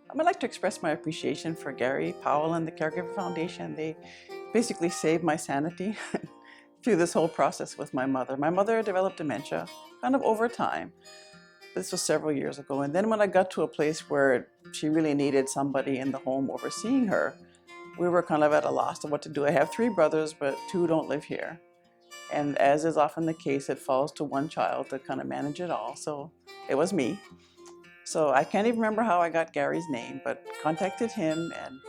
I'd like to express my appreciation for Gary Powell and the Caregiver Foundation. They basically saved my sanity through this whole process with my mother. My mother developed dementia kind of over time. This was several years ago. And then when I got to a place where she really needed somebody in the home overseeing her, we were kind of at a loss of what to do. I have 3 brothers, but 2 don't live here. And as is often the case, it falls to one child to kind of manage it all. So it was me. So I can't even remember how I got Gary's name, but contacted him and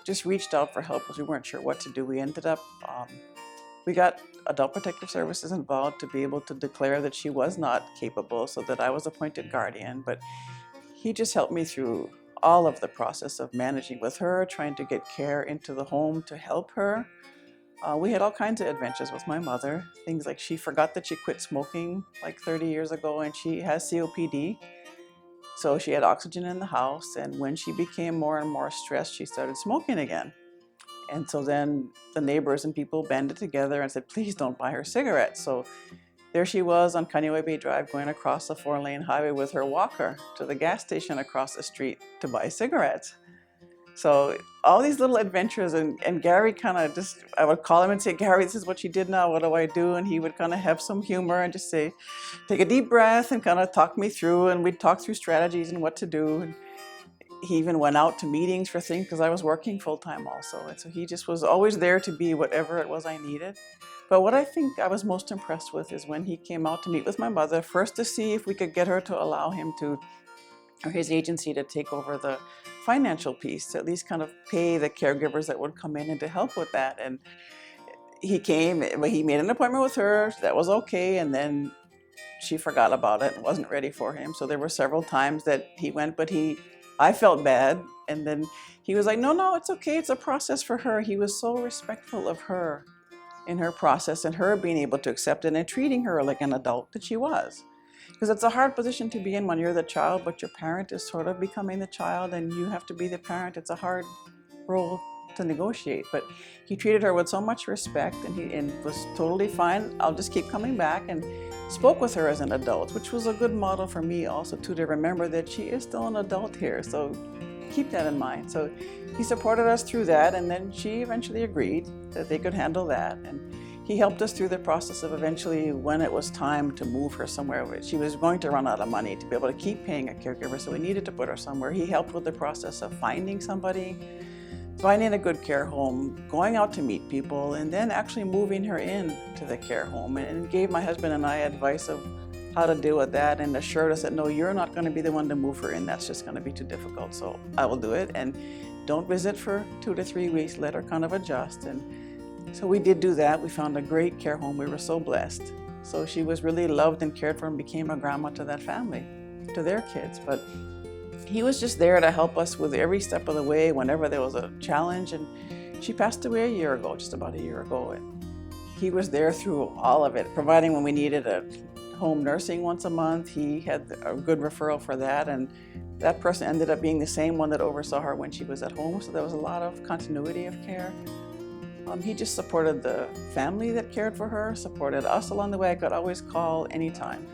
just reached out for help because we weren't sure what to do. We ended up, we got Adult Protective Services involved to be able to declare that she was not capable, so that I was appointed guardian. But he just helped me through all of the process of managing with her, trying to get care into the home to help her. We had all kinds of adventures with my mother. Things like she forgot that she quit smoking like 30 years ago, and she has COPD. So she had oxygen in the house, and when she became more and more stressed, she started smoking again. And so then the neighbors and people banded together and said, please don't buy her cigarettes. So there she was on Kaneohe Bay Drive going across the 4-lane highway with her walker to the gas station across the street to buy cigarettes. So all these little adventures, and Gary kind of just, I would call him and say, Gary, this is what she did now, what do I do? And he would kind of have some humor and just say, take a deep breath and kind of talk me through, and we'd talk through strategies and what to do. And he even went out to meetings for things because I was working full-time also. And so he just was always there to be whatever it was I needed. But what I think I was most impressed with is when he came out to meet with my mother, first to see if we could get her to allow him to, or his agency, to take over the financial piece, to at least kind of pay the caregivers that would come in and to help with that. And he came, he made an appointment with her, that was okay, and then she forgot about it and wasn't ready for him. So there were several times that he went, but I felt bad. And then he was like, no, it's okay, it's a process for her. He was so respectful of her in her process and her being able to accept it and treating her like an adult that she was. Because it's a hard position to be in when you're the child, but your parent is sort of becoming the child and you have to be the parent. It's a hard role to negotiate. But he treated her with so much respect, and was totally fine. I'll just keep coming back, and spoke with her as an adult, which was a good model for me also too, to remember that she is still an adult here. So keep that in mind. So he supported us through that, and then she eventually agreed that they could handle that. And he helped us through the process of eventually, when it was time to move her somewhere, she was going to run out of money to be able to keep paying a caregiver, so we needed to put her somewhere. He helped with the process of finding somebody, finding a good care home, going out to meet people, and then actually moving her in to the care home, and gave my husband and I advice of how to deal with that, and assured us that, no, you're not going to be the one to move her in. That's just going to be too difficult. So I will do it, and don't visit for 2 to 3 weeks. Let her kind of adjust. And so we did do that. We found a great care home. We were so blessed. So she was really loved and cared for and became a grandma to that family, to their kids. But he was just there to help us with every step of the way whenever there was a challenge. And she passed away a year ago, just about a year ago. And he was there through all of it, providing when we needed a home nursing once a month. He had a good referral for that. And that person ended up being the same one that oversaw her when she was at home. So there was a lot of continuity of care. He just supported the family that cared for her, supported us along the way. I could always call anytime.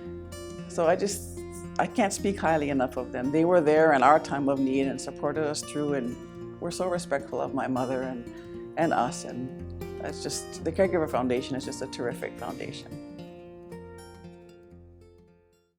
So I can't speak highly enough of them. They were there in our time of need and supported us through, and we're so respectful of my mother and us. And it's just, the Caregiver Foundation is just a terrific foundation.